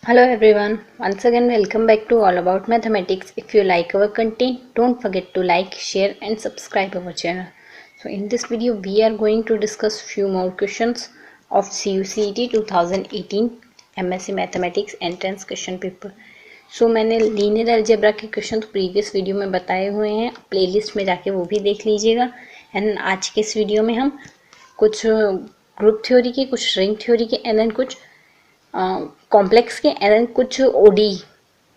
Hello everyone, once again welcome back to All About Mathematics. If you like our content, don't forget to like, share and subscribe our channel. So in this video we are going to discuss few more questions of CUCET 2018 MSc Mathematics Entrance Question Paper. So मैंने linear algebra के question previous video में बताए हुए हैं, playlist में जाके वो भी देख लीजिएगा। एंड आज के इस वीडियो में हम कुछ ग्रुप थ्योरी के, कुछ रिंग थ्योरी के एंड देन कुछ कॉम्प्लेक्स के एंड कुछ ओडी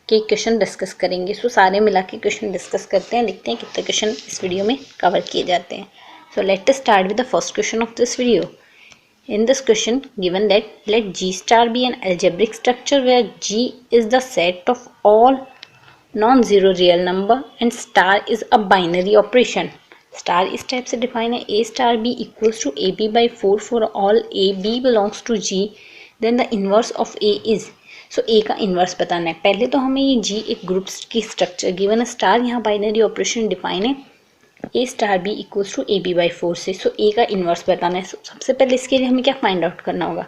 के क्वेश्चन डिस्कस करेंगे। सो सारे मिला के क्वेश्चन डिस्कस करते हैं, देखते हैं कितने क्वेश्चन इस वीडियो में कवर किए जाते हैं। So let us start with the first question of this video. In this question, given that let G star be an algebraic structure where G is the set of all non-zero real number and star is a binary operation. Star इस type से define है, A star B equals to AB by 4 for all A B belongs to G, then the inverse of A is. So A का inverse बताना है। पहले तो हमें ये G एक ग्रुप की स्ट्रक्चर गिवन है, स्टार यहाँ बाइनरी ऑपरेशन डिफाइन है, a star b equals to a b by 4 से। सो ए का इन्वर्स बताना है। सबसे पहले इसके लिए हमें क्या फाइंड आउट करना होगा,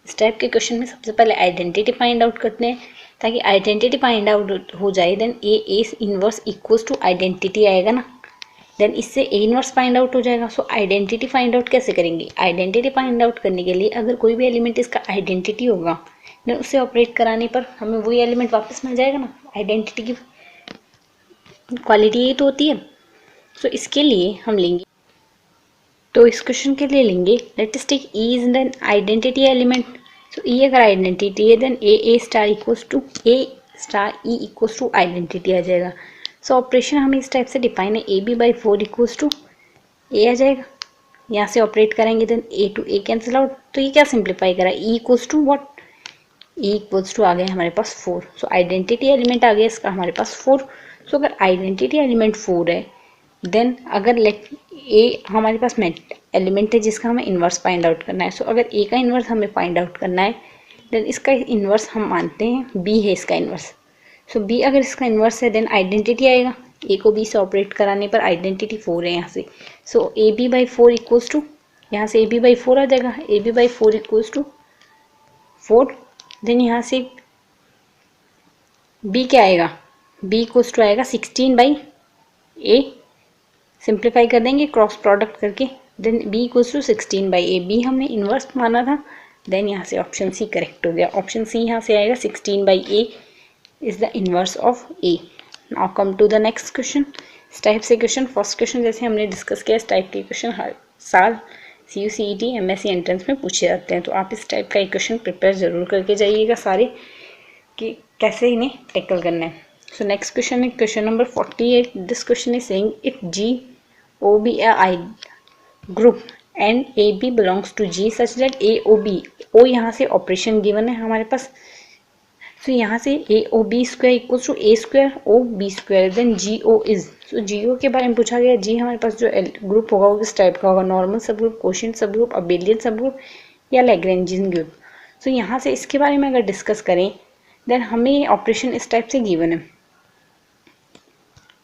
इस टाइप के क्वेश्चन में सबसे पहले आइडेंटिटी फाइंड आउट करते हैं, ताकि आइडेंटिटी फाइंड आउट हो जाए then A inverse equals to identity आएगा ना, देन इससे ए इन्वर्स फाइंड आउट हो जाएगा। सो आइडेंटिटी फाइंड आउट कैसे करेंगे, आइडेंटिटी फाइंड आउट करने के लिए अगर कोई भी एलिमेंट इसका आइडेंटिटी होगा देन उसे ऑपरेट कराने पर हमें वही एलिमेंट वापस मिल जाएगा ना। आइडेंटिटी की क्वालिटी यही तो होती है। सो इसके लिए हम लेंगे, तो इस क्वेश्चन के लिए लेंगे let us take e is an identity element. So e अगर आइडेंटिटी है then a star equals to a star e equals to identity आ जाएगा। सो ऑपरेशन हमें इस टाइप से डिफाइन है, a b by 4 equals to a आ जाएगा। यहाँ से ऑपरेट करेंगे then a to a cancel out, तो ये क्या सिंप्लीफाई करा, e equals to what, e equals to आ गया हमारे पास 4। सो आइडेंटिटी एलिमेंट आ गया इसका हमारे पास 4। सो अगर आइडेंटिटी एलिमेंट 4 है देन अगर लेट ए हमारे पास एलिमेंट है जिसका हमें इन्वर्स फाइंड आउट करना है। सो अगर ए का इन्वर्स हमें फाइंड आउट करना है देन इसका इन्वर्स हम मानते हैं बी है इसका इन्वर्स। सो बी अगर इसका इन्वर्स है देन आइडेंटिटी आएगा, ए को बी से ऑपरेट कराने पर आइडेंटिटी 4 है यहाँ से। So a b by 4 equals to, यहाँ से ए बी बाई 4 आ जाएगा, a b by 4 equals to 4। Then यहाँ से बी क्या आएगा, बी इक्वल्स टू आएगा 16 बाई ए, सिंप्लीफाई कर देंगे क्रॉस प्रोडक्ट करके, then B equals to 16 by A, B हमने इन्वर्स माना था। देन यहाँ से ऑप्शन सी करेक्ट हो गया, ऑप्शन सी यहाँ से आएगा 16 by A is the inverse of A. Now come to the next question. इस टाइप से क्वेश्चन, फर्स्ट क्वेश्चन जैसे हमने डिस्कस किया, इस टाइप के क्वेश्चन हर साल CUCET MSc एंट्रेंस में पूछे जाते हैं, तो आप इस टाइप का एक क्वेश्चन प्रिपेयर जरूर करके जाइएगा सारे कि कैसे इन्हें टैकल करना है। सो नेक्स्ट क्वेश्चन है question number 48. This question is saying if G O be a I group and A B belongs to G such that A O B, O यहाँ से ऑपरेशन गिवन है हमारे पास, तो यहाँ से A O B square equals to A square O B square, then G O is, so G O के बारे में पूछा गया। G हमारे पास जो ग्रुप होगा वो किस टाइप का होगा, नॉर्मल सब ग्रुप, कोशिएंट सब ग्रुप, अबेलियन सब ग्रुप या लैग्रेंजियन ग्रुप। सो यहाँ से इसके बारे में अगर डिस्कस करें देन हमें ऑपरेशन इस टाइप से गिवन है,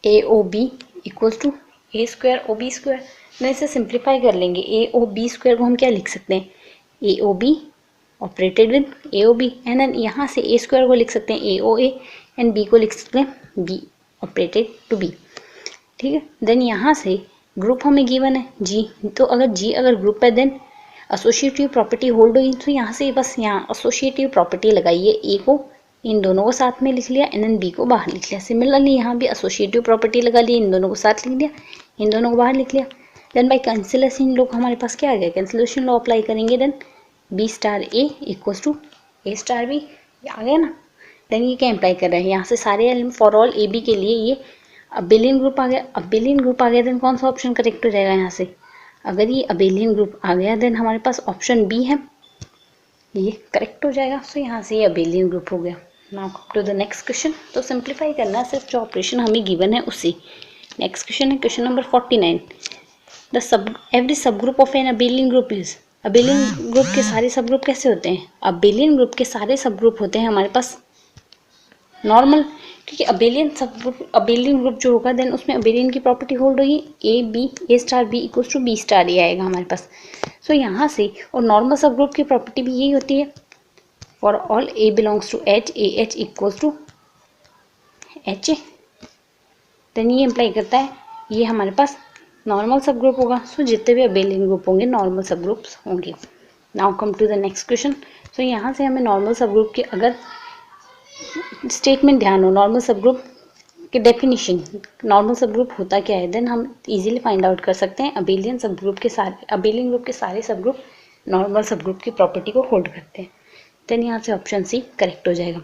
A O B equals to A square O B square. मैं इसे सिंप्लीफाई कर लेंगे, ए ओ बी स्क्वायर को हम क्या लिख सकते हैं, a o b operated with a o b, and then यहाँ से ए स्क्वायर को लिख सकते हैं a O A, and B को लिख सकते हैं बी ऑपरेटेड टू बी, ठीक है। देन यहाँ से ग्रुप हमें गिवन है जी, तो अगर जी अगर ग्रुप है देन एसोसिएटिव प्रॉपर्टी होल्ड होगी, तो यहाँ से बस यहाँ एसोसिएटिव प्रॉपर्टी लगाइए, ए को इन दोनों को साथ में लिख लिया, एन बी को बाहर लिख लिया। सिमिलरली यहाँ भी एसोसिएटिव प्रॉपर्टी लगा ली, इन दोनों को साथ लिख लिया, इन दोनों को बाहर लिख लिया। देन बाय कैंसिलेशन लॉ हमारे पास क्या आ गया, कैंसिलेशन लॉ अप्लाई करेंगे then b star a equals to a star b आ गया ना। देन ये क्या इम्प्लाई कर रहा है, यहाँ से सारे element for all A B के लिए ये अबेलियन ग्रुप आ गया, अबेलियन ग्रुप आ गया देन कौन सा ऑप्शन करेक्ट हो जाएगा, यहाँ से अगर ये अबेलियन ग्रुप आ गया देन हमारे पास ऑप्शन बी है, ये करेक्ट हो जाएगा। सो यहाँ से ये अबेलियन ग्रुप हो गया। Now to the next question, तो सिंप्लीफाई करना है सिर्फ जो ऑपरेशन हमें गिवन है उसी। नेक्स्ट क्वेश्चन है question number 49. The every sub group of an abelian group is, abelian group के सारे सब ग्रुप कैसे होते हैं, अबेलियन ग्रुप के सारे सब ग्रुप होते हैं हमारे पास नॉर्मल, क्योंकि अबेलियन ग्रुप जो होगा देन उसमें अबेलियन की प्रॉपर्टी होल्ड होगी, a b a star b equals to b star a आएगा हमारे पास। सो यहाँ से और नॉर्मल सब ग्रुप की प्रॉपर्टी भी यही होती है, for all A belongs to H, A H equals to H A, then ये इम्प्लाई करता है ये हमारे पास नॉर्मल सब ग्रुप होगा। सो जितने भी अबेलियन ग्रुप होंगे नॉर्मल सब ग्रुप्स होंगे। Now come to the next question. So यहाँ से हमें नॉर्मल सब ग्रुप के अगर स्टेटमेंट ध्यान हो, नॉर्मल सब ग्रुप के डेफिनेशन, नॉर्मल सब ग्रुप होता क्या है, देन हम इजीली फाइंड आउट कर सकते हैं अबेलियन ग्रुप के सारे सब ग्रुप नॉर्मल सब ग्रुप की प्रॉपर्टी को होल्ड करते हैं। देन यहाँ से ऑप्शन सी करेक्ट हो जाएगा।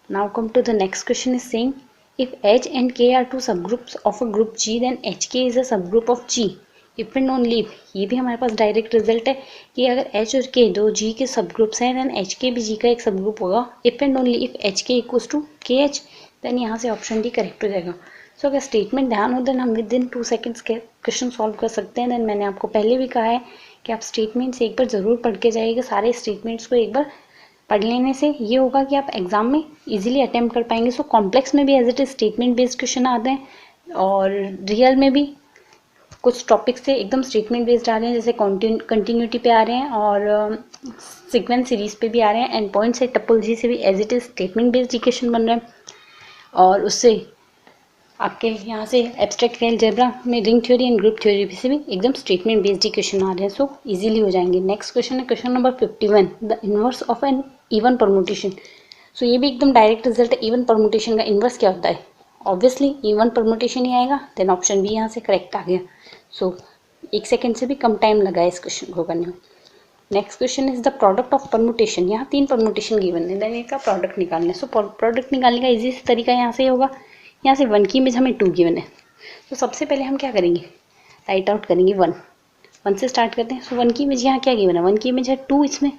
Now come to the next question is saying if H and K are two subgroups of a group G then HK is a subgroup of G if and only if, ये भी हमारे पास direct result है कि अगर H और K दो G के सब ग्रुप्स हैं देन HK भी G का एक सब ग्रुप होगा if and only if HK equals to KH, then यहाँ से ऑप्शन डी करेक्ट हो जाएगा। सो अगर स्टेटमेंट ध्यान हो देन हम विद इन 2 सेकेंड्स के क्वेश्चन सॉल्व कर सकते हैं। देन मैंने आपको पहले भी कहा है कि आप स्टेटमेंट्स एक बार ज़रूर पढ़ के जाइएगा, सारे स्टेटमेंट्स को एक बार पढ़ लेने से ये होगा कि आप एग्जाम में इजीली अटेम्प्ट कर पाएंगे। सो कॉम्प्लेक्स में भी as it is statement based question आते हैं और रियल में भी कुछ टॉपिक्स से एकदम स्टेटमेंट बेस्ड आ रहे हैं, जैसे कंटिन्यूटी पे आ रहे हैं और सीक्वेंस सीरीज पे भी आ रहे हैं, एंड पॉइंट से टपोलॉजी से भी as it is statement based equation बन रहे हैं। और उससे आपके यहाँ से एब्स्ट्रैक्ट अलजेब्रा में ring theory and group theory से भी एकदम स्टेटमेंट बेस्ड इक्वेशन आ रहे हैं। सो इजीली हो जाएंगे। नेक्स्ट क्वेश्चन है question number 51, the inverse of an even permutation. So ये भी एकदम डायरेक्ट रिजल्ट है। इवन परमुटेशन का इनवर्स क्या होता है, ऑब्वियसली इवन परमुटेशन ही आएगा। देन ऑप्शन बी यहाँ से करेक्ट आ गया। सो 1 सेकेंड से भी कम टाइम लगा है इस क्वेश्चन को करने में। Next question is the product of permutation. यहाँ 3 परमुटेशन गिवन है, देन इनका प्रोडक्ट निकालना है। सो प्रोडक्ट निकालने का इजी तरीका यहाँ से होगा, यहाँ से 1 की इमेज हमें 2 गिवन है। तो सबसे पहले हम क्या करेंगे, राइट आउट करेंगे 1 से स्टार्ट करते हैं। सो 1 की इमेज यहाँ क्या गिवन है, 1 की इमेज है 2 इसमें,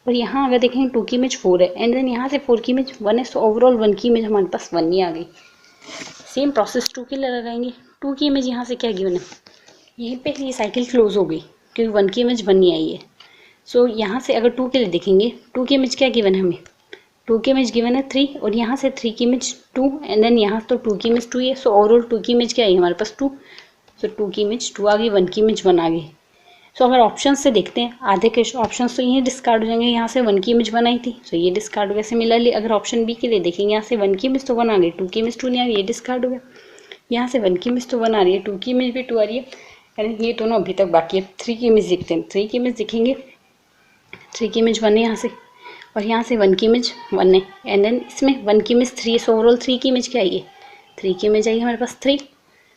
और यहाँ अगर देखेंगे 2 की इमेज 4 है, एंड देन यहाँ से 4 की इमेज 1 है। सो ओवरऑल 1 की इमेज हमारे पास 1 ही आ गई। सेम प्रोसेस 2 के लिए लगाएंगे। 2 की इमेज यहाँ से क्या गिवन है, यहीं पे ये साइकिल क्लोज हो गई क्योंकि 1 की इमेज 1 ही आई है। सो यहाँ से अगर 2 के लिए देखेंगे, 2 की इमेज क्या गिवन है हमें, 2 की इमेज गिवन है 3, और यहाँ से 3 की इमेज 2, एंड देन यहाँ तो 2 की इमेज 2 है। सो ओवरऑल 2 की इमेज क्या है हमारे पास 2। सो 2 की इमेज 2 आ गई, 1 की इमेज 1 आ गई। सो अगर ऑप्शन से देखते हैं, आधे के ऑप्शन तो यही डिस्कार्ड हो जाएंगे। यहाँ से 1 की इमेज 1 आई थी, सो ये डिस्कार्ड हो गया। सिमिलरली अगर ऑप्शन बी के लिए देखेंगे, यहाँ से 1 की इमेज तो 1 आ गई, 2 की इमेज 2 नहीं आ रही, ये डिस्कार्ड हो गया। यहाँ से 1 की इमेज तो 1 आ रही है, 2 की इमेज भी 2 आ रही है, यानी ये दोनों अभी तक बाकी है। 3 की इमेज देखते हैं, 3 की इमेज दिखेंगे, 3 की इमेज 1 है यहाँ से, और यहाँ से 1 की इमेज 1 है, एंड देन इसमें 1 की इमेज 3 है। सो ओवरऑल 3 की इमेज क्या आई है, 3 की इमेज आई हमारे पास 3।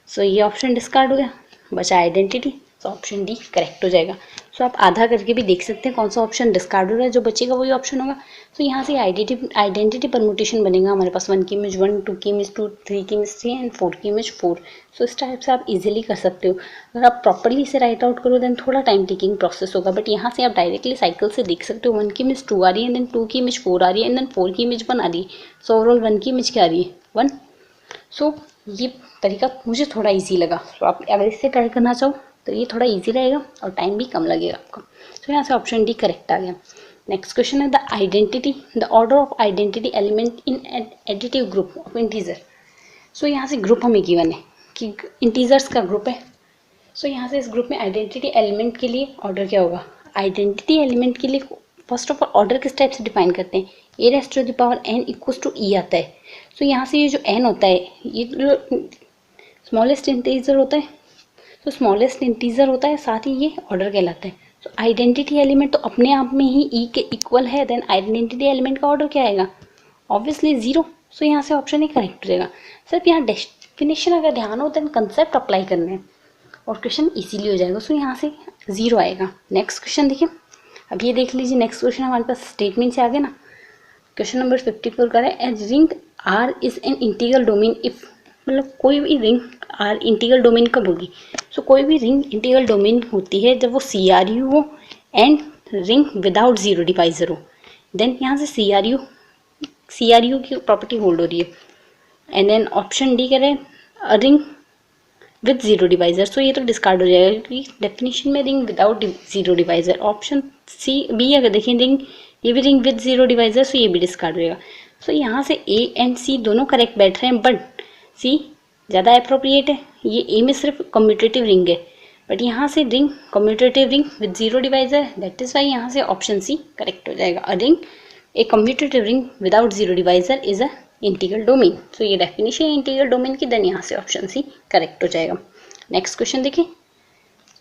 सो ये ऑप्शन डिस्कार्ड हो गया, बचा identity. So option D correct हो जाएगा। सो आप आधा करके भी देख सकते हैं कौन सा ऑप्शन डिस्कार्ड हो रहा है, जो बचेगा वही ऑप्शन होगा। सो यहाँ से आइडेंटिटी परमुटेशन बनेगा हमारे पास 1 की इमेज 1, 2 की इमेज 2, 3 की इमेज 3 एंड 4 की इमेज 4। सो इस टाइप से आप इजीली कर सकते हो। अगर आप प्रॉपरली इसे राइट आउट करो देन थोड़ा टाइम टेकिंग प्रोसेस होगा, बट यहाँ से आप डायरेक्टली साइकिल से देख सकते हो। 1 की इमेज 2 आ रही है, देन 2 की इमेज 4 आ रही है, एंड देन 4 की इमेज 1 आ रही है। सो ओवरऑल 1 की इमेज क्या आ रही है, 1। सो ये तरीका मुझे थोड़ा ईजी लगा। तो आप अगर इससे ट्राई करना चाहो तो ये थोड़ा इजी रहेगा और टाइम भी कम लगेगा आपको। तो यहाँ से ऑप्शन डी करेक्ट आ गया। नेक्स्ट क्वेश्चन है the identity, the order of identity element in additive group of integer. So यहाँ से ग्रुप हमें गिवन है कि इंटीजर्स का ग्रुप है। सो यहाँ से इस ग्रुप में आइडेंटिटी एलिमेंट के लिए ऑर्डर क्या होगा, आइडेंटिटी एलिमेंट के लिए फर्स्ट ऑफ ऑल ऑर्डर किस टाइप से डिफाइन करते हैं, a raise to the power n equals to e आता है। सो यहाँ से ये जो एन होता है ये जो स्मॉलेस्ट इंटीजर होता है, तो स्मॉलेस्ट इंटीजर होता है, साथ ही ये ऑर्डर कहलाता है। तो आइडेंटिटी एलिमेंट तो अपने आप में ही ई के इक्वल है, देन आइडेंटिटी एलिमेंट का ऑर्डर क्या आएगा, ऑब्वियसली 0। सो यहाँ से ऑप्शन ही करेक्ट हो जाएगा। सिर्फ यहाँ डेफिनेशन अगर ध्यान हो देन कंसेप्ट अप्लाई करने हैं और क्वेश्चन इजीली हो जाएगा। सो यहाँ से 0 आएगा। नेक्स्ट क्वेश्चन देखिए, अब ये देख लीजिए। नेक्स्ट क्वेश्चन हमारे पास स्टेटमेंट से आ गया ना। क्वेश्चन नंबर 54 का है as ring R is an integral domain if, मतलब कोई भी रिंग आर इंटीग्रल डोमेन कब होगी। सो कोई भी रिंग इंटीग्रल डोमेन होती है जब वो CRU हो एंड रिंग विदाउट 0 डिवाइजर हो। देन यहाँ से CRU की प्रॉपर्टी होल्ड हो रही है, एंड देन ऑप्शन डी कह रहे हैं रिंग विद 0 डिवाइजर। सो ये तो डिस्कार्ड हो जाएगा क्योंकि डेफिनेशन में ring without 0 divisor. Option B अगर देखें रिंग, ये भी रिंग विद 0 डिवाइजर, सो ये भी डिस्कार्ड हो जाएगा। सो यहाँ से ए एंड सी दोनों करेक्ट बैठ रहे हैं, बट सी ज़्यादा अप्रोप्रिएट है। ये ए में सिर्फ कम्यूटेटिव रिंग है, बट यहाँ से ring commutative ring with 0 divisor, that is why यहाँ से ऑप्शन सी करेक्ट हो जाएगा। A ring a commutative ring without zero divisor is a integral domain. So ये डेफिनेशन इंटीग्रल डोमेन की, देन यहाँ से ऑप्शन सी करेक्ट हो जाएगा। नेक्स्ट क्वेश्चन देखिए।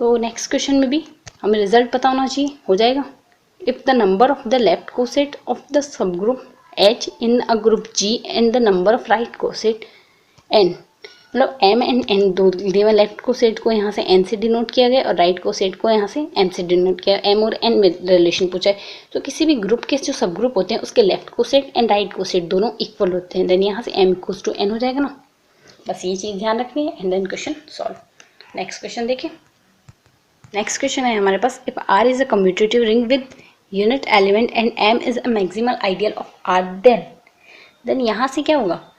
तो नेक्स्ट क्वेश्चन में भी हमें रिजल्ट पता होना चाहिए, हो जाएगा। If the number of the left coset of the sub group H in a group G and the number of right coset N, मतलब M एंड N दो गिवन लेफ्ट कोसेट को यहाँ से N से डिनोट किया गया और right coset को यहाँ से M से डिनोट किया, M और N में रिलेशन पूछा है। तो किसी भी ग्रुप के जो सब ग्रुप होते हैं उसके left coset and right coset दोनों इक्वल होते हैं, देन यहाँ से M इक्वल्स टू N हो जाएगा ना। बस ये चीज़ ध्यान रखनी है and then question solve. Next question देखिए। नेक्स्ट क्वेश्चन है हमारे पास, if R is a commutative ring with unit element and M is a maximal ideal of R, then यहाँ से क्या होगा।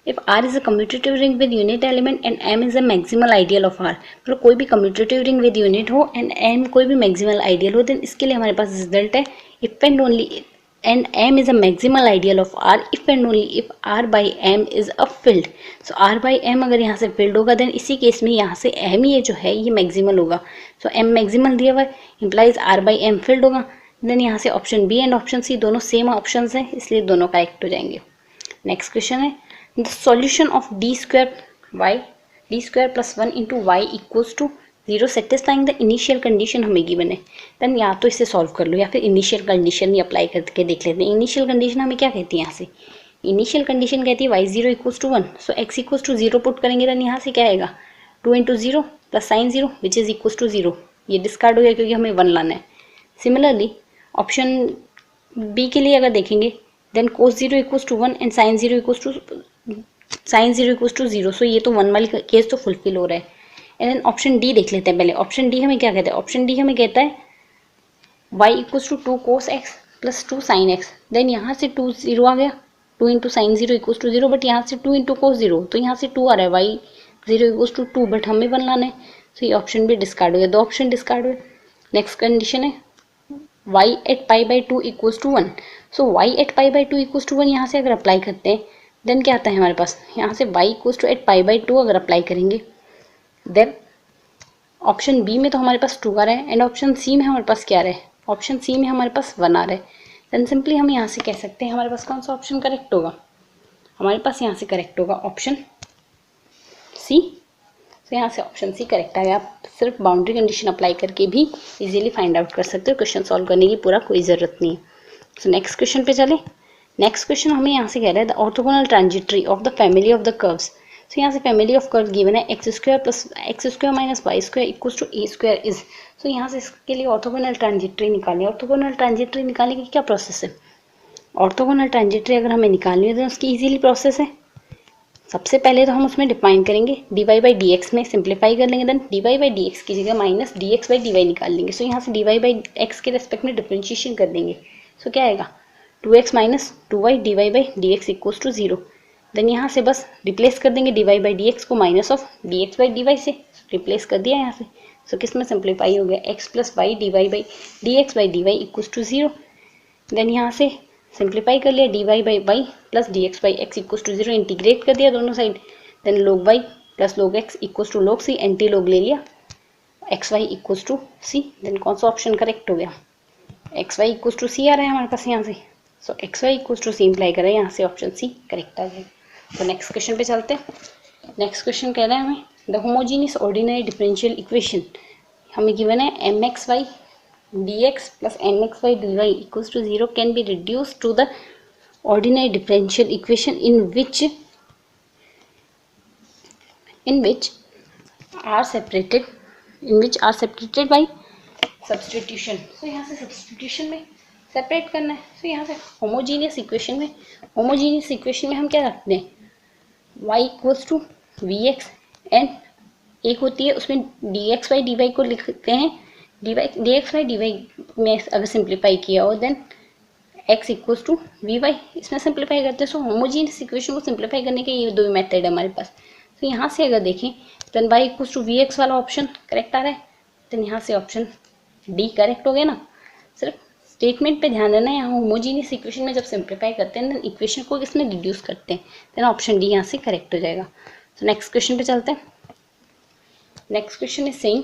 If R is a commutative ring with unit element and M is a maximal ideal of R, मतलब कोई भी commutative ring with unit हो and M कोई भी मैक्सिमल आइडियल हो, देन इसके लिए हमारे पास रिजल्ट है if and only and M is a maximal ideal of R if and only if R by M is a field। so R by M अगर यहाँ से field होगा देन इसी केस में यहाँ से M ये जो है ये मैक्सिमल होगा। so M मैक्सिमल दिया हुआ है implies R by M field होगा। देन यहाँ से option B and option C दोनों सेम ऑप्शन हैं, इसलिए दोनों करेक्ट हो जाएंगे। नेक्स्ट क्वेश्चन है, the solution of D square plus 1 into Y equals to 0 satisfying the initial condition हमें गिवन है। देन या तो इसे सॉल्व कर लो या फिर इनिशियल कंडीशन ही अप्लाई करके देख लेते हैं। इनिशियल कंडीशन हमें क्या कहती है, यहाँ से इनिशियल कंडीशन कहती है y0 equals to 1, so x equals to 0 put करेंगे, देन यहाँ से क्या आएगा 2 into 0 plus sine 0 which is equals to 0, ये डिस्कार्ड हो गया क्योंकि हमें 1 लाना है। सिमिलरली ऑप्शन बी के लिए अगर देखेंगे then cos 0 equals to 1 and sine 0 equals to 0, so ये तो 1 वाली केस तो फुलफिल हो रहा है। एंड देन ऑप्शन डी देख लेते हैं पहले। ऑप्शन डी हमें क्या कहता है, ऑप्शन डी हमें कहता है y equals to 2 cos x plus 2 sin x, then यहाँ से 2 0 आ गया, 2 into sine 0 equals to 0, but यहाँ से 2 इंटू cos 0, तो यहाँ से 2 आ रहा है, y 0 इक्वल्स टू 2, बट हमें 1 लाना है, तो ये ऑप्शन भी डिस्कार्ड हो गया, दो ऑप्शन डिस्कार्ड हुए। नेक्स्ट कंडीशन है y at pi by 2 equals to 1, so y at pi by 2 equals to 1 यहाँ से अगर अप्लाई करते हैं देन क्या आता है हमारे पास, यहाँ से y equals to at pi by 2 अगर अप्लाई करेंगे देन ऑप्शन बी में तो हमारे पास 2 आ रहा है एंड ऑप्शन सी में हमारे पास क्या आ रहा है, ऑप्शन सी में हमारे पास 1 आ रहा है। देन सिंपली हम यहाँ से कह सकते हैं हमारे पास कौन सा ऑप्शन करेक्ट होगा, हमारे पास यहाँ से करेक्ट होगा ऑप्शन सी। तो यहाँ से ऑप्शन सी करेक्ट आ गया। आप सिर्फ बाउंड्री कंडीशन अप्लाई करके भी इजीली फाइंड आउट कर सकते हो, क्वेश्चन सॉल्व करने की पूरा कोई ज़रूरत नहीं है। सो नेक्स्ट क्वेश्चन पे चले। नेक्स्ट क्वेश्चन हमें यहाँ से कह रहा है the orthogonal trajectory of the family of the curves. तो यहाँ से फैमिली ऑफ कर्व गिवन है x square minus y square equals to A square is. तो यहाँ से इसके लिए ऑर्थोगोनल ट्रांजिटरी निकालें। ऑर्थोगोनल ट्रांजिटरी निकालने की क्या प्रोसेस है, ऑर्थोगोनल ट्रांजिटरी अगर हमें निकालनी है तो उसकी इजीली प्रोसेस है। सबसे पहले तो हम उसमें डिफाइन करेंगे d y by d x में सिंप्लीफाई कर लेंगे, then d y by d x की जगह minus d x by d y निकाल लेंगे। सो यहाँ से डी वाई बाई एक्स के रेस्पेक्ट में डिफ्रेंशिएशन कर देंगे। सो क्या आएगा 2x minus 2y d y by d x equals to 0। Then यहाँ से बस रिप्लेस कर देंगे d y by d x को minus of d x by d y से रिप्लेस कर दिया यहाँ से। सो किस में सिंप्लीफाई हो गया x plus y d y by d x by d y equals to 0। Then यहाँ से सिंप्लीफाई कर लिया d y by y plus d x by x equals to 0, integrate कर दिया दोनों side. Then log y plus log x equals to log c, anti log ले लिया x y equals to c। Then कौन सा option correct हो गया, x y equals to c आ रहा है हमारे पास यहाँ से। So x y equals to c imply करें, यहाँ से ऑप्शन सी करेक्ट आ जाएगा। तो नेक्स्ट क्वेश्चन पे चलते हैं। नेक्स्ट क्वेश्चन कह रहा है हमें the homogeneous ordinary differential equation हमें गिवन है M x y d x plus M x y d y equals to 0 can be reduce to the ordinary differential equation in which are separated by substitution. तो यहाँ से substitution में separate करना है। तो यहाँ से होमोजीनियस इक्वेशन में हम क्या रखते हैं y equals to v x and एक होती है उसमें d x by d y को लिखते हैं d x by d y में अगर सिंप्लीफाई किया हो then x equals to v y, इसमें सिंप्लीफाई करते हैं। सो होमोजीनियस इक्वेशन को सिंप्लीफाई करने के ये दो मेथड है हमारे पास। तो यहाँ से अगर देखें then y equals to v x वाला ऑप्शन करेक्ट आ रहा है, देन यहाँ से ऑप्शन डी करेक्ट हो गया ना। सिर्फ स्टेटमेंट पे ध्यान देना है, यहाँ होमोजीनियस इक्वेशन में जब सिंप्लीफाई करते हैं देन इक्वेशन को किसमें रिड्यूस करते हैं, देन ऑप्शन डी यहाँ से करेक्ट हो जाएगा। तो नेक्स्ट क्वेश्चन पे चलते हैं। नेक्स्ट क्वेश्चन इज सेइंग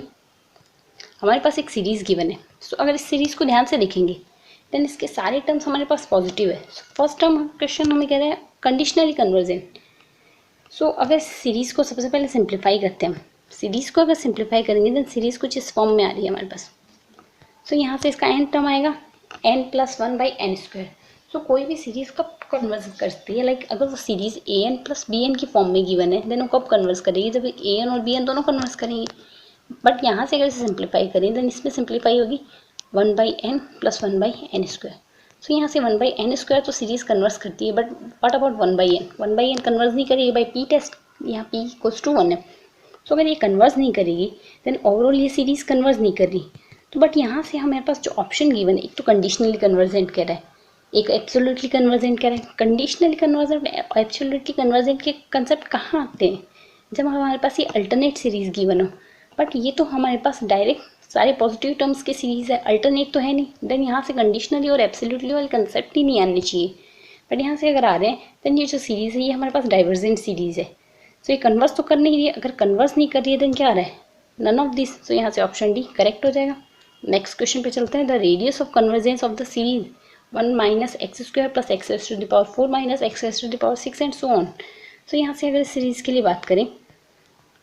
हमारे पास एक सीरीज गिवन है। तो अगर इस सीरीज को ध्यान से देखेंगे देन इसके सारे टर्म्स हमारे पास पॉजिटिव है। फर्स्ट टर्म क्वेश्चन हमें कह रहा है कंडीशनली कन्वर्जेंट। सो अगर सीरीज़ को सबसे पहले सिंप्लीफाई करते हैं हम, सीरीज़ को अगर सिंप्लीफाई करेंगे देन सीरीज़ कुछ इस फॉर्म में आ रही है हमारे पास। सो यहाँ से इसका एन टर्म आएगा n+1/n²। सो कोई भी सीरीज़ कब कन्वर्स करती है, लाइक अगर वो सीरीज़ an+bn की फॉर्म में गिवन है देन वो कब कन्वर्स करेगी, जब an और bn दोनों कन्वर्स करेंगे। बट यहाँ से अगर इसे सिंप्लीफाई करें देन इसमें सिंप्लीफाई होगी 1/n+1/n²। सो यहाँ से 1/n² तो सीरीज़ कन्वर्स करती है, but what about 1/n? 1/n converse नहीं करेगी बाई p टेस्ट, यहाँ p = 1 है। सो अगर ये कन्वर्स नहीं करेगी देन ओवरऑल ये सीरीज़ कन्वर्स नहीं कर रही। तो बट यहाँ से हमारे पास जो ऑप्शन गिवन है, एक तो कंडीशनली कन्वर्जेंट कह रहा है, एक एब्सोल्युटली कन्वर्जेंट कह रहा है। कंडीशनली कन्वर्जेंट एब्सोल्युटली कन्वर्जेंट के कंसेप्ट कहाँ आते हैं, जब हमारे पास ये अल्टरनेट सीरीज़ गिवन हो। बट ये तो हमारे पास डायरेक्ट सारे पॉजिटिव टर्म्स की सीरीज़ है, अल्टरनेट तो है नहीं। देन यहाँ से कंडीशनली और एब्सोल्युटली वाले कंसेप्ट ही नहीं आने चाहिए। बट यहाँ से अगर आ रहे हैं देन ये जो सीरीज़ है ये हमारे पास डाइवर्जेंट सीरीज़ है। सो ये कन्वर्स तो कर नहीं रही है, अगर कन्वर्स नहीं कर रही है देन क्या आ रहा है, नन ऑफ दिस। सो यहाँ से ऑप्शन डी करेक्ट हो जाएगा। नेक्स्ट क्वेश्चन पे चलते हैं। The radius of convergence of the series 1 - x² + x⁴ - x⁻6 and so on. So यहाँ से अगर सीरीज़ के लिए बात करें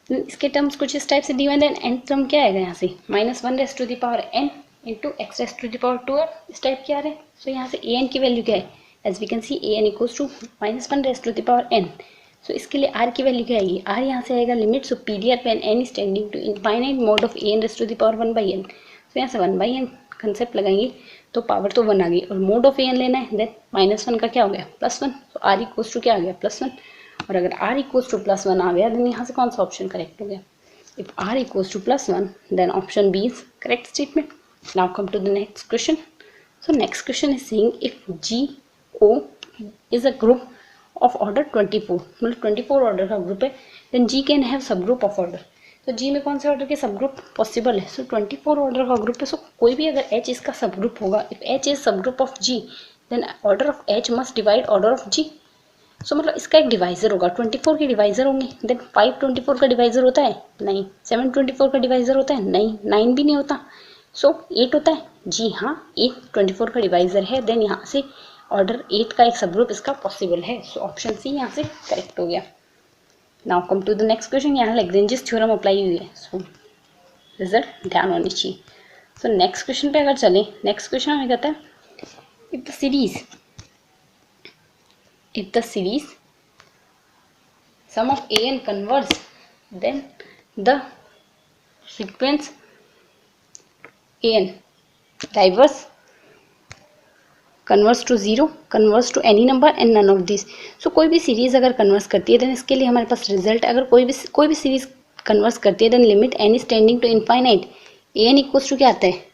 इसके टर्म्स कुछ इस टाइप से दिए देन एन टर्म क्या आएगा यहाँ से -1n इंटू x⁻², इस टाइप के आ रहे हैं। सो यहाँ से an की वैल्यू क्या है, as we can see an = -1n। So इसके लिए r की वैल्यू क्या आएगी, r यहाँ से आएगा limit superior when n is tending to infinite mode of an⁻1/n। So यहाँ से 1/n कंसेप्ट लगाएंगे तो पावर तो 1 आ गई, और मोड ऑफ an लेना है देन -1 का क्या हो गया +1। तो r = क्या आ गया +1। और अगर r = +1 आ गया देन यहाँ से कौन सा ऑप्शन करेक्ट हो गया, if r = +1 then option B is correct statement. Now come to the next question. So next question is saying if GO is a group of order 24, मतलब 24 ऑर्डर का group है, then G can have सब group of order. तो G में कौन से order के सब ग्रुप पॉसिबल है, सो 24 ऑर्डर का ग्रुप है। सो कोई भी अगर H इसका सब ग्रुप होगा, इफ H इज सब group of G then order of H must divide order of G। So मतलब इसका एक डिवाइजर होगा, 24 के डिवाइजर होंगे। देन 5 24 का डिवाइजर होता है नहीं, 7 24 का डिवाइजर होता है नहीं, 9 भी नहीं होता। सो 8 होता है, जी हाँ 8 24 का डिवाइजर है। देन यहाँ से ऑर्डर 8 का एक सब ग्रुप इसका पॉसिबल है। सो ऑप्शन सी यहाँ से करेक्ट हो गया। Now come to the next question. यहाँ लैग्रेंजेस थ्योरम अप्लाई हुई है, सो रिजल्ट ध्यान होनी चाहिए। सो नेक्स्ट क्वेश्चन पे अगर चलें, नेक्स्ट क्वेश्चन हमें कहता है if the series sum of an converge then the sequence an diverse converges to 0, converges to any number and none of this. So कोई भी सीरीज अगर कन्वर्स करती है देन इसके लिए हमारे पास रिजल्ट, अगर कोई भी सीरीज कन्वर्स करती है then limit n is tending to infinite an equals to क्या आता है,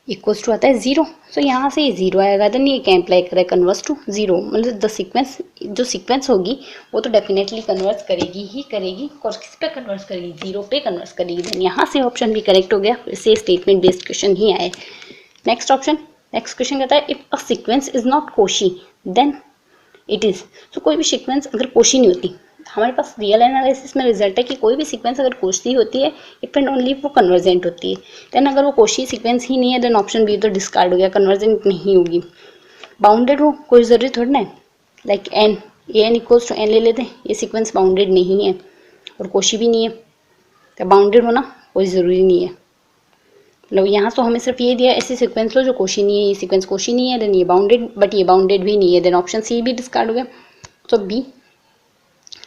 इक्वल्स टू आता है 0। सो यहाँ से ये 0 आएगा देन ये क्या अप्लाई करें, कन्वर्स टू 0, मतलब द सीक्वेंस जो सीक्वेंस होगी वो तो डेफिनेटली कन्वर्स करेगी ही करेगी। और किस पे कन्वर्स करेगी, 0 पे कन्वर्स करेगी। देन यहाँ से ऑप्शन भी करेक्ट हो गया, इससे स्टेटमेंट बेस्ड क्वेश्चन ही आए। नेक्स्ट ऑप्शन, नेक्स्ट क्वेश्चन कहता है if a sequence is not Cauchy then it is. So कोई भी सीक्वेंस अगर कोशी नहीं होती, हमारे पास रियल एनालिसिस में रिजल्ट है कि कोई भी सीक्वेंस अगर कोशी होती है इफ एंड ओनली वो कन्वर्जेंट होती है। देन अगर वो कोशी सीक्वेंस ही नहीं है देन ऑप्शन बी तो डिस्कार्ड हो गया, कन्वर्जेंट नहीं होगी। बाउंडेड हो कोई ज़रूरी थोड़ी ना है, लाइक एन an = n ले लेते हैं, ये सीक्वेंस बाउंडेड नहीं है और कोशी भी नहीं है, तो बाउंडेड होना कोई ज़रूरी नहीं है। मतलब यहाँ तो हमें सिर्फ ये दिया ऐसी सीक्वेंस लो जो कोशी नहीं है, ये सीक्वेंस कोशी नहीं है देन ये बाउंडेड, बट ये बाउंडेड भी नहीं है, देन ऑप्शन सी भी डिस्कार्ड हो गया। तो बी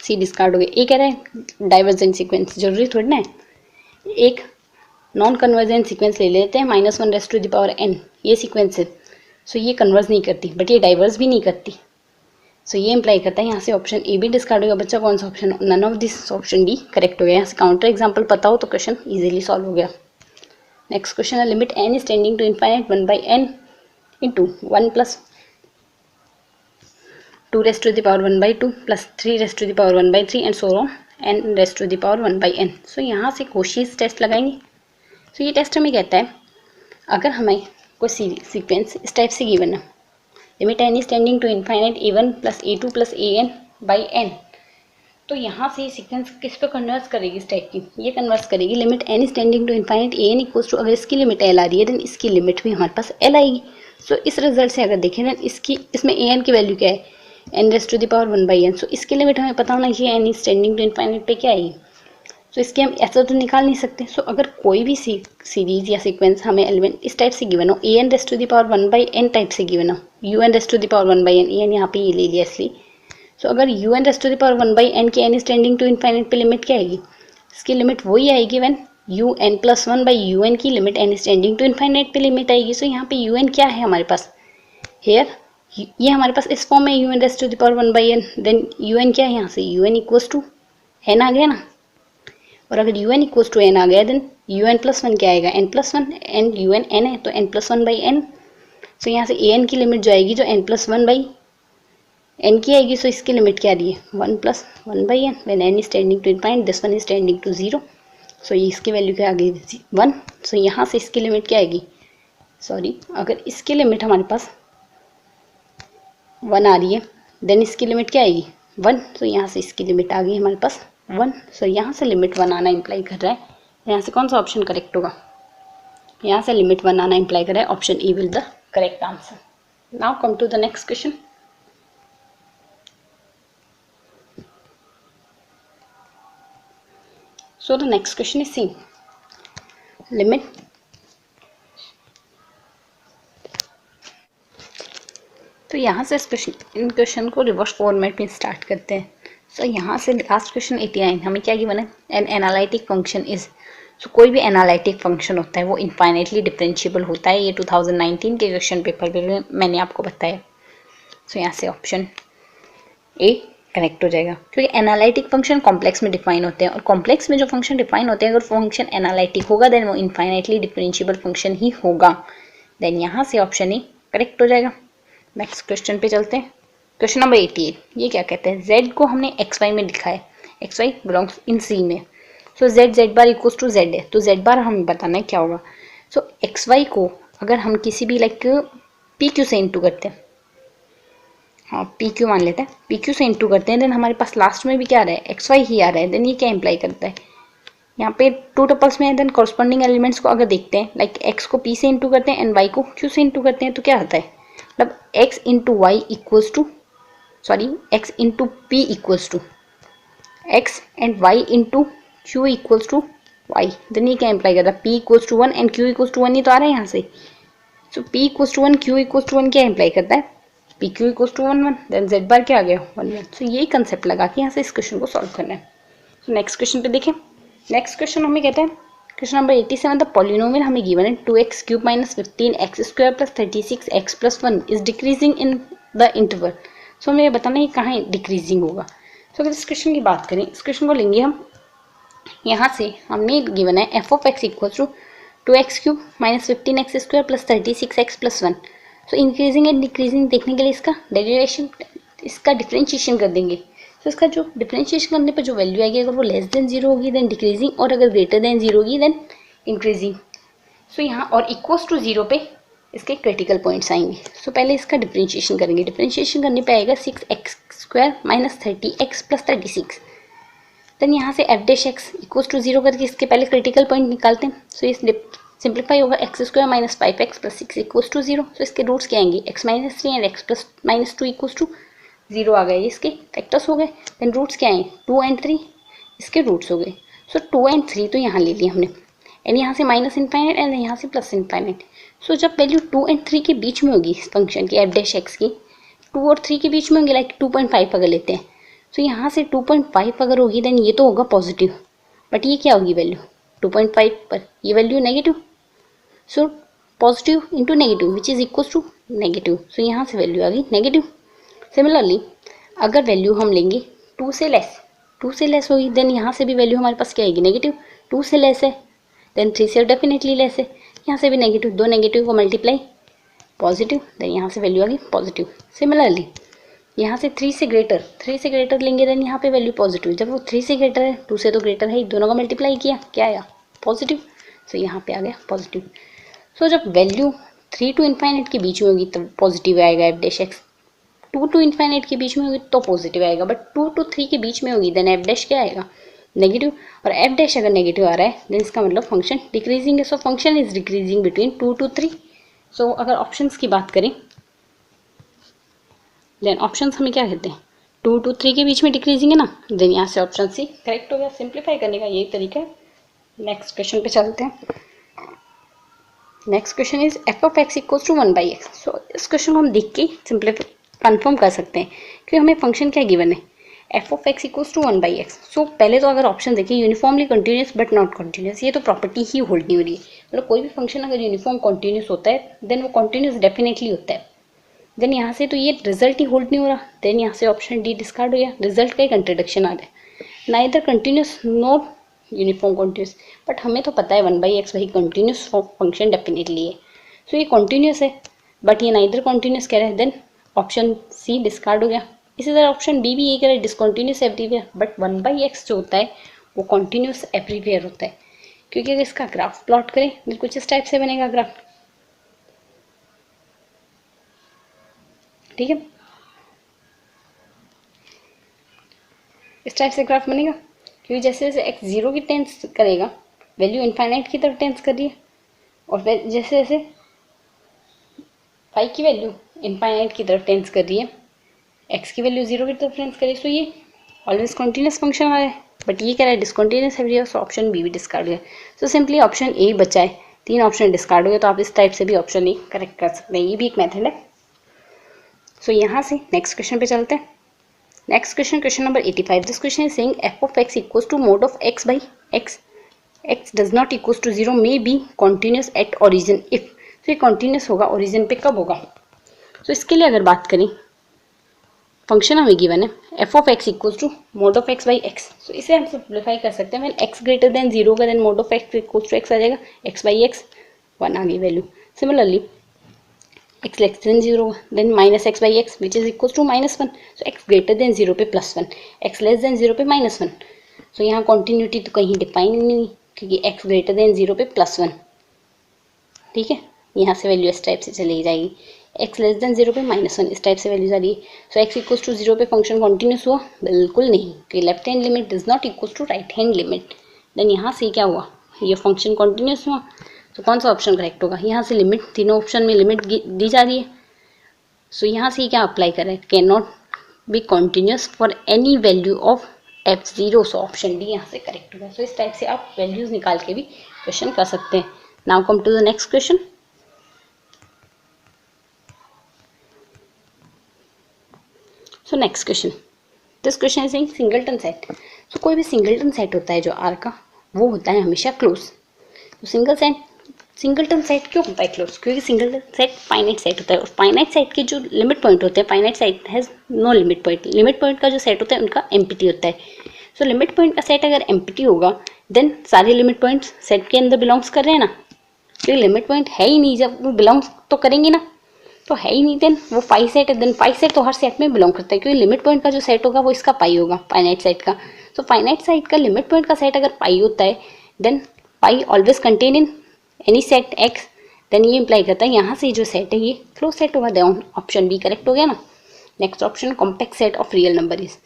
सी डिस्कार्ड हो गया। ये कह रहा है डाइवर्जेंट सीक्वेंस, जरूरी थोड़ी ना है। एक नॉन कन्वर्जेंट सीक्वेंस ले लेते हैं -1n, ये सीक्वेंस है। सो ये कन्वर्स नहीं करती बट ये डाइवर्स भी नहीं करती। सो ये इंप्लाई करता है यहाँ से ऑप्शन ए भी डिस्कार्ड हो गया। बच्चा कौन सा option, none of this, option D correct हो गया। यहाँ से काउंटर एग्जाम्पल पता हो तो क्वेश्चन ईजिली सॉल्व हो गया। नेक्स्ट क्वेश्चन है limit n is tending to infinite 1/n into 1 + 2⁻1/2 + 3⁻1/3 and so on n⁻1/n। So यहाँ से कोशीज टेस्ट लगाएंगे। सो ये टेस्ट हमें कहता है अगर हमें कोई सीक्वेंस इस टाइप से गिवन है, limit n is tending to infinite a1 + a2 + an/n, तो यहाँ से ये सीक्वेंस किस पे कन्वर्स करेगी, इस टाइप की ये कन्वर्स करेगी। Limit n is tending to infinite an = अगर इसकी लिमिट l आ रही है देन इसकी लिमिट भी हमारे पास l आएगी। सो इस रिजल्ट से अगर देखें ना इसमें an की वैल्यू क्या है, n⁻1/n। सो इसकी लिमिट हमें पता होना चाहिए n is tending to infinite पे क्या आएगी। सो इसके हम ऐसा तो निकाल नहीं सकते। सो अगर कोई भी सीरीज या सीक्वेंस हमें एलिमेंट इस टाइप से गिवन हो, an⁻1/n टाइप से गिवन हो, un⁻1/n, an यहाँ पे ये ले लिया इसलिए। सो अगर un⁻1/n की n is tending to infinite पे लिमिट क्या आएगी, इसकी लिमिट वही आएगी व्हेन un+1/un की limit n is tending to infinite पे लिमिट आएगी। सो यहाँ पे un क्या है हमारे पास, हेयर ये हमारे पास इस फॉर्म में un⁻1/n, देन un क्या है यहाँ से, un=n आ गया ना। और अगर un=n आ गया देन un+1 क्या आएगा, n+1, एंड un n है तो n+1/n। सो यहाँ से an की लिमिट जो आएगी जो n+1/n की आएगी। सो इसकी लिमिट क्या आ रही है, 1+1/n, when n is tending to infinite this one is tending to 0। So ये इसकी वैल्यू क्या आ गई, 1। सो यहाँ से इसकी लिमिट क्या आएगी, अगर इसकी लिमिट हमारे पास 1 आ रही है देन इसकी लिमिट क्या आएगी, 1। सो यहाँ से इसकी लिमिट आ गई हमारे पास 1। सो यहाँ से लिमिट 1 आना इम्प्लाई कर रहा है, यहाँ से कौन सा ऑप्शन करेक्ट होगा, यहाँ से लिमिट 1 आना इम्प्लाई कर रहा है, option E will the correct answer. Now come to the next question. So the next question is C. Limit तो यहाँ से इन क्वेश्चन को रिवर्स फॉर्मेट में स्टार्ट करते हैं। सो यहाँ से लास्ट क्वेश्चन 89 हमें क्या गिवन है, N analytic function is. So कोई भी एनालिटिक फंक्शन होता है वो इनफाइनाइटली डिफरेंशिएबल होता है। ये 2019 के क्वेश्चन पेपर पे मैंने आपको बताया। सो यहाँ से ऑप्शन ए करेक्ट हो जाएगा, क्योंकि एनालिटिक फंक्शन कॉम्प्लेक्स में डिफाइन होते हैं और कॉम्प्लेक्स में जो फंक्शन डिफाइन होते हैं अगर फंक्शन एनालिटिक होगा देन वो इनफाइनाइटली डिफरेंशिएबल फंक्शन ही होगा। देन यहाँ से ऑप्शन ए करेक्ट हो जाएगा। नेक्स्ट क्वेश्चन पे चलते हैं। क्वेश्चन नंबर 88 ये क्या कहते हैं, z को हमने xy में लिखा है, xy बिलोंग्स इन C में। So z bar equals to z है, तो z बार हमें बताना है क्या होगा। सो xy को अगर हम किसी भी लाइक pq से इंटू करते हैं, हाँ pq मान लेते हैं, pq से इंटू करते हैं देन हमारे पास लास्ट में भी क्या आ रहा है, xy ही आ रहा है। देन ये क्या इंप्लाई करता है, यहाँ पे 2 टपल्स में है देन कॉरस्पॉन्डिंग एलिमेंट्स को अगर देखते हैं लाइक x को p से इंटू करते हैं एंड y को q से इंटू करते हैं तो क्या आता है, मतलब x into Y equals to x into p equals to x and y into q equals to y। Then ये क्या इंप्लाई करता है, p equals to 1 and q equals to 1 ही तो आ रहा है यहाँ से। So p equals to 1 q equals to 1 क्या इंप्लाई करता है, p q equals to 1 1, then z bar क्या आ गया 1 1। सो यही कंसेप्ट लगा के यहाँ से इस क्वेश्चन को सॉल्व करना है। सो नेक्स्ट क्वेश्चन पे देखें। नेक्स्ट क्वेश्चन हमें कहता है क्वेश्चन नंबर 87 द पॉलिनोमियल हमें गिवन है 2x³ - 15x² + 36x + 1 is decreasing in the interval. So हमें बताना है कहाँ डिक्रीजिंग होगा। सो अगर इस क्वेश्चन की बात करें, इस क्वेश्चन को लेंगे हम, यहाँ से हमने गिवन है f(x) = 2x³ - 15x² + 36x + 1। So increasing and decreasing देखने के लिए इसका डेरिवेशन, इसका डिफरेंशिएशन कर देंगे। तो इसका जो डिफरेंशिएशन करने पर जो वैल्यू आएगी अगर वो लेस देन 0 होगी देन डिक्रीजिंग, और अगर ग्रेटर देन 0 होगी देन इंक्रीजिंग। सो यहाँ और इक्वल्स टू 0 पे इसके क्रिटिकल पॉइंट्स आएंगे। सो पहले इसका डिफरेंशिएशन करेंगे। डिफरेंशिएशन करने पे आएगा 6x² - 30x + 36। देन यहाँ से f' इक्वल्स टू 0 करके इसके पहले क्रिटिकल पॉइंट निकालते हैं। सो इस सिंप्लीफाई होगा x² - 5x + 6 इक्वल्स टू 0। सो इसके रूट्स क्या आएंगे, x - 3 and x + -2 equals to 0 आ गए, इसके फैक्टर्स हो गए। देन रूट्स क्या आए, 2 एंड 3, इसके रूट्स हो गए। सो 2 एंड 3 तो यहाँ ले लिया हमने, एंड यहाँ से -∞ एंड यहाँ से +∞। सो जब वैल्यू 2 एंड 3 के बीच में होगी इस फंक्शन की f' की, 2 और 3 के बीच में होंगे लाइक 2.5 अगर लेते हैं। सो यहाँ से 2.5 अगर होगी देन ये तो होगा पॉजिटिव, बट ये क्या होगी वैल्यू 2.5 पर, ये value negative. So positive into negative which is equals to negative. So यहाँ से वैल्यू आ गई नेगेटिव। सिमिलरली अगर वैल्यू हम लेंगे 2 से लेस होगी देन यहाँ से भी वैल्यू हमारे पास क्या आएगी नेगेटिव। 2 से लेस है देन 3 से डेफिनेटली लेस है, यहाँ से भी नेगेटिव, 2 नेगेटिव को मल्टीप्लाई पॉजिटिव, देन यहाँ से वैल्यू आ गई पॉजिटिव। सिमिलरली यहाँ से 3 से ग्रेटर लेंगे देन यहाँ पे वैल्यू पॉजिटिव। जब वो 3 से ग्रेटर है 2 से तो ग्रेटर है, दोनों का मल्टीप्लाई किया क्या आया पॉजिटिव। सो यहाँ पे आ गया पॉजिटिव। सो जब वैल्यू 3 to ∞ के बीच में होगी तब पॉजिटिव आएगा f', 2 to ∞ के बीच में होगी तो पॉजिटिव आएगा, बट 2 to 3 के बीच में होगी देन f' क्या आएगा नेगेटिव। और f' अगर नेगेटिव आ रहा है देन इसका मतलब फंक्शन डिक्रीजिंग है। So function is decreasing between 2 to 3 सो अगर ऑप्शंस की बात करें, देन ऑप्शंस हमें क्या कहते हैं, 2 to 3 के बीच में डिक्रीजिंग है ना, देन यहाँ से ऑप्शन सी करेक्ट हो गया। सिंप्लीफाई करने का यही तरीका है। नेक्स्ट क्वेश्चन पे चलते हैं। Next question is f of x equals to 1/x। So इस क्वेश्चन को हम देख के सिंप्लीफाई कन्फर्म कर सकते हैं कि हमें फंक्शन क्या गिवन है, f of x equals to 1/x। So पहले तो अगर ऑप्शन देखें, uniformly continuous but not continuous, ये तो प्रॉपर्टी ही होल्ड नहीं हो रही है। मतलब कोई भी फंक्शन अगर यूनिफॉर्म कंटिन्यूस होता है देन वो कंटिन्यूस डेफिनेटली होता है। देन यहाँ से तो ये रिजल्ट ही होल्ड नहीं हो रहा, देन यहाँ से ऑप्शन डी डिस्कार्ड हो गया, रिजल्ट का एक कंट्रडिक्शन आ गया, neither continuous nor uniform continuous. But हमें तो पता है 1/x वही कंटिन्यूस फंक्शन डेफिनेटली है। सो ये कंटिन्यूस है बट ये नाइदर कंटिन्यूस कह रहा है, देन ऑप्शन सी डिस्कार्ड हो गया। इसी तरह ऑप्शन बी भी ये कह रहा है डिसकंटिन्यूस एवरीवेयर, बट 1/x जो होता है वो कंटिन्यूस एवरीवेयर होता है। क्योंकि अगर इसका ग्राफ प्लॉट करें तो कुछ इस टाइप से बनेगा ग्राफ, ठीक है, इस टाइप से ग्राफ बनेगा। क्योंकि जैसे जैसे एक्स 0 की टेंस करेगा, वैल्यू इनफाइनाइट की तरफ टेंस कर रही है, और फिर जैसे जैसे फाई की वैल्यू इनफाइनाइट की तरफ टेंस कर रही है, एक्स की वैल्यू 0 की तरफ टेंस करी। सो ये ऑलवेज कॉन्टिन्यूस फंक्शन आ रहा है, बट ये कह रहा है discontinuous everywhere. So option B भी डिस्कार्ड हो गया। सो सिंपली ऑप्शन ए बचा है, 3 ऑप्शन डिस्कार्ड हो गए, तो आप इस टाइप से भी ऑप्शन ए करेक्ट कर सकते हैं। ये भी एक मेथड है। सो यहाँ से नेक्स्ट क्वेश्चन पे चलते हैं। Next question, question number 85। This question is saying f of x equals to mode of x by x, x does not equals to 0 may be continuous at origin if. तो ये continuous होगा origin पे कब होगा। तो इसके लिए अगर बात करें, फंक्शन हमें गिवन है f of x equals to mode of x by x. So इसे हम सिंप्लीफाई कर सकते हैं, व्हेन एक्स ग्रेटर देन 0 का then mod of x equals to x आ जाएगा, एक्स बाई एक्स 1 आ गई वैल्यू। Similarly x less than 0 then minus x by x which is equals to -1. so x greater than 0 पे +1, x less than 0 पे -1। so यहाँ continuity तो कहीं डिफाइन नहीं हुई क्योंकि x greater than 0 पे +1, ठीक है। यहाँ से वैल्यू इस टाइप से चली जाएगी, x less than 0 पे -1 इस टाइप से वैल्यू आ रही है। सो x इक्वल्स टू 0 पे फंक्शन कॉन्टिन्यूस हुआ, बिल्कुल नहीं, क्योंकि left hand limit does not equals to right hand limit. Then यहाँ से क्या हुआ, ये फंक्शन कॉन्टिन्यूस हुआ। तो कौन सा ऑप्शन करेक्ट होगा, यहाँ से लिमिट, तीनों ऑप्शन में लिमिट दी जा रही है। सो यहाँ से क्या अप्लाई करें, can not be continuous for any value of f0। So option D यहाँ से करेक्ट होगा। सो इस टाइप से आप वैल्यूज निकाल के भी क्वेश्चन कर सकते हैं। Now come to the next question. So next question, this question is saying singleton set. So कोई भी सिंगलटन सेट होता है जो आर का, वो होता है हमेशा क्लोज। तो सिंगलटन सेट क्यों होता है क्लोज, क्योंकि सिंगलटन सेट फाइनाइट सेट होता है, और फाइनाइट सेट के जो लिमिट पॉइंट होते हैं, finite set has no limit point, limit point का जो सेट होता है उनका एम्प्टी होता है। सो लिमिट पॉइंट का सेट अगर एम्प्टी होगा देन सारे लिमिट पॉइंट्स सेट के अंदर बिलोंग्स कर रहे हैं ना, क्योंकि लिमिट पॉइंट है ही नहीं, जब वो बिलोंग्स तो करेंगे ना, तो है ही नहीं, देन वो फाई सेट है, देन फाई सेट तो हर सेट में बिलोंग करता है, क्योंकि लिमिट पॉइंट का जो सेट होगा वो इसका पाई होगा फाइनाइट सेट का। सो फाइनाइट सेट का लिमिट पॉइंट का सेट अगर पाई होता है then phi always contain in any set x, then ये इंप्लाई करता है यहाँ से जो सेट है ये क्लोज सेट होगा। देन ऑप्शन बी करेक्ट हो गया ना। Next option, compact set of real number is,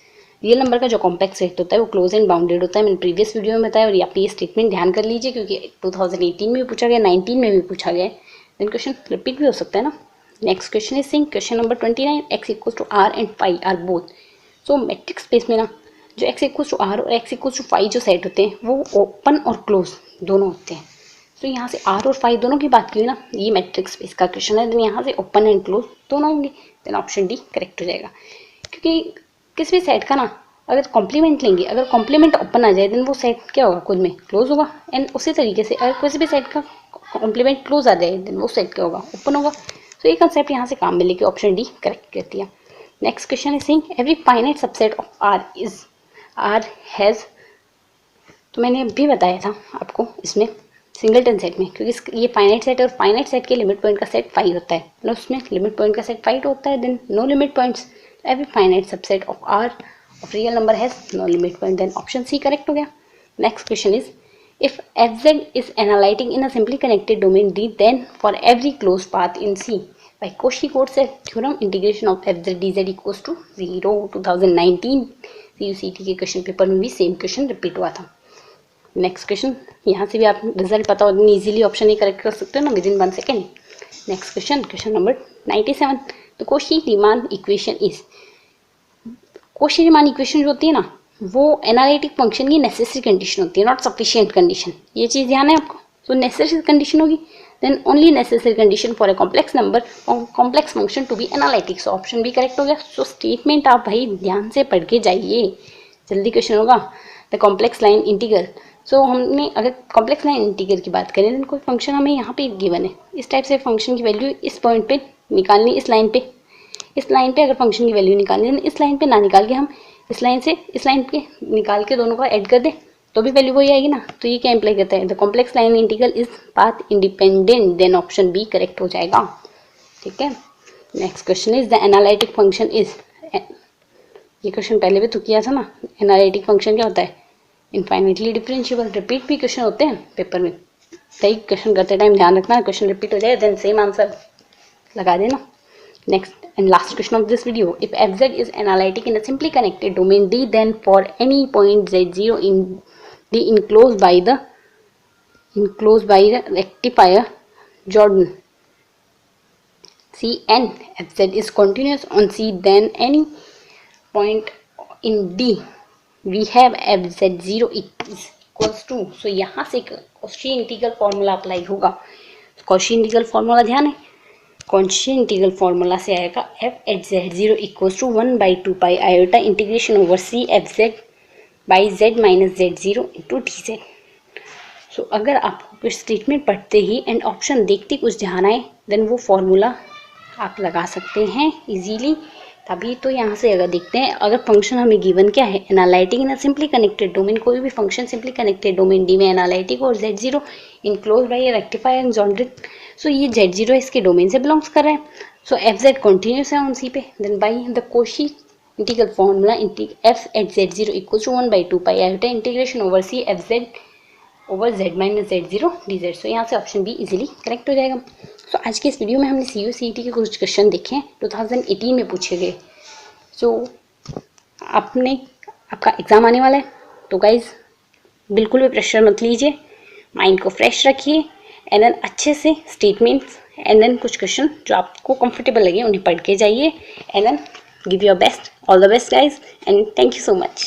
real number का जो कॉम्पैक्ट सेट होता है वो क्लोज एंड बाउंडेड होता है। मैंने प्रीवियस वीडियो में बताया, और आप ये स्टेटमेंट ध्यान कर लीजिए क्योंकि 2018 में भी पूछा गया, 19 में भी पूछा गया, देन क्वेश्चन रिपीट भी हो सकता है ना। Next question is saying question number 29, x equals to R and phi R both. So metric space में ना जो एक्स इक्वल्स टू आर और एक्स इक्वल्स टू फाई जो सेट होते हैं वो ओपन और क्लोज दोनों होते हैं। तो यहाँ से आर और फाई दोनों की बात की ना, ये मैट्रिक स्पेस का क्वेश्चन है, देन यहाँ से ओपन एंड क्लोज दोनों होंगे, देन ऑप्शन डी करेक्ट हो जाएगा। क्योंकि किसी भी सेट का ना अगर कॉम्प्लीमेंट लेंगे, अगर कॉम्प्लीमेंट ओपन आ जाए देन वो सेट क्या होगा, खुद में क्लोज होगा। एंड उसी तरीके से अगर किसी भी सेट का कॉम्प्लीमेंट क्लोज आ जाए देन वो सेट क्या होगा, ओपन होगा। तो ये कंसेप्ट यहाँ से काम में लेके ऑप्शन डी करेक्ट करती है। Next question is saying every finite subset of R is R has, तो मैंने अभी बताया था आपको इसमें सिंगलटन सेट में, क्योंकि ये फाइनाइट सेट है और फाइनाइट सेट के लिमिट पॉइंट का सेट फाई होता है, मतलब उसमें लिमिट पॉइंट का सेट फाई होता है, then no limit points, every finite subset of R of real number has no limit point, then option C correct हो गया। Next question is if fz is analytic in a simply connected domain D, then for every closed path in C by Cauchy-Cotes theorem integration of fz dz equals to 0। 2019 CUCT के question paper में भी same question repeat हुआ था। Next question, यहाँ से भी आप result पता हो इजीली ऑप्शन ही करेक्ट कर सकते हो ना with in 1 second. Next question number 97, the Cauchy-Riemann equation is, Cauchy-Riemann equation जो होती है ना वो एनालिटिक फंक्शन की नेसेसरी कंडीशन होती है, नॉट सफिशिएंट कंडीशन। ये चीज़ ध्यान है आपको। सो नेसेसरी कंडीशन होगी, then only necessary condition for a complex number or complex function to be analytic. So option भी करेक्ट हो गया। सो स्टेटमेंट आप भाई ध्यान से पढ़ के जाइए, जल्दी क्वेश्चन होगा। द कॉम्प्लेक्स लाइन इंटीग्रल, सो हमने अगर कॉम्प्लेक्स लाइन इंटीग्रल की बात करें, देन कोई फंक्शन हमें यहाँ पे गिवन है, इस टाइप से फंक्शन की वैल्यू इस पॉइंट पे निकालनी, इस लाइन पे अगर फंक्शन की वैल्यू निकालनी है, इस लाइन पे ना निकाल के हम इस लाइन से इस लाइन पे निकाल के दोनों का ऐड कर दें तो भी वैल्यू वही आएगी ना। तो ये क्या इंप्लाई करता है, the complex line integral is path independent, then option B correct हो जाएगा। ठीक है, next question is the analytic function is, ये क्वेश्चन पहले भी तो किया था ना। एनालिटिक फंक्शन क्या होता है, इनफाइनाइटली डिफरेंशिएबल। रिपीट भी क्वेश्चन होते हैं पेपर में, सही क्वेश्चन करते टाइम ध्यान रखना, क्वेश्चन रिपीट हो जाए देन सेम आंसर लगा देना। Next and last question of this video, if fz is analytic in a simply connected domain D, then for any point z0 in D enclosed by the rectifier Jordan C and fz is continuous on C, then any point in D we have fz0 is equals to, so यहाँ से Cauchy integral formula apply होगा। Cauchy integral formula ध्यान है, Cauchy integral formula से आएगा f at z zero equals to 1/2 pi iota integration over c f z by z minus z zero into d z. So अगर आपको statement पढ़ते ही and option देखते कुछ ध्यान आए, देन वो फॉर्मूला आप लगा सकते हैं इजीली। तभी तो यहाँ से अगर देखते हैं, अगर फंक्शन हमें गिवन क्या है, analytic in simply connected domain, कोई भी function simply connected domain d में एनालिटिक और z zero enclose by rectifier Jordan. सो ये जेड जीरो इसके डोमेन से बिलोंग्स कर रहा है। सो एफ जेड कॉन्टिन्यूस है ऑन सी पे, then by the Cauchy integral formula f at z zero equal to 1/2 pi iota integration over c f z over z minus z zero D z. सो यहाँ से option be easily correct हो जाएगा। सो आज के इस video में हमने सी you see E T के कुछ क्वेश्चन देखे हैं 2018 में पूछे गए। सो आपका एग्ज़ाम आने वाला है, तो गाइज बिल्कुल भी प्रेशर मत लीजिए, माइंड को फ्रेश रखिए एंड देन अच्छे से स्टेटमेंट्स एंड देन कुछ क्वेश्चन जो आपको कंफर्टेबल लगे उन्हें पढ़ के जाइए and then give your best. All the best guys and thank you so much.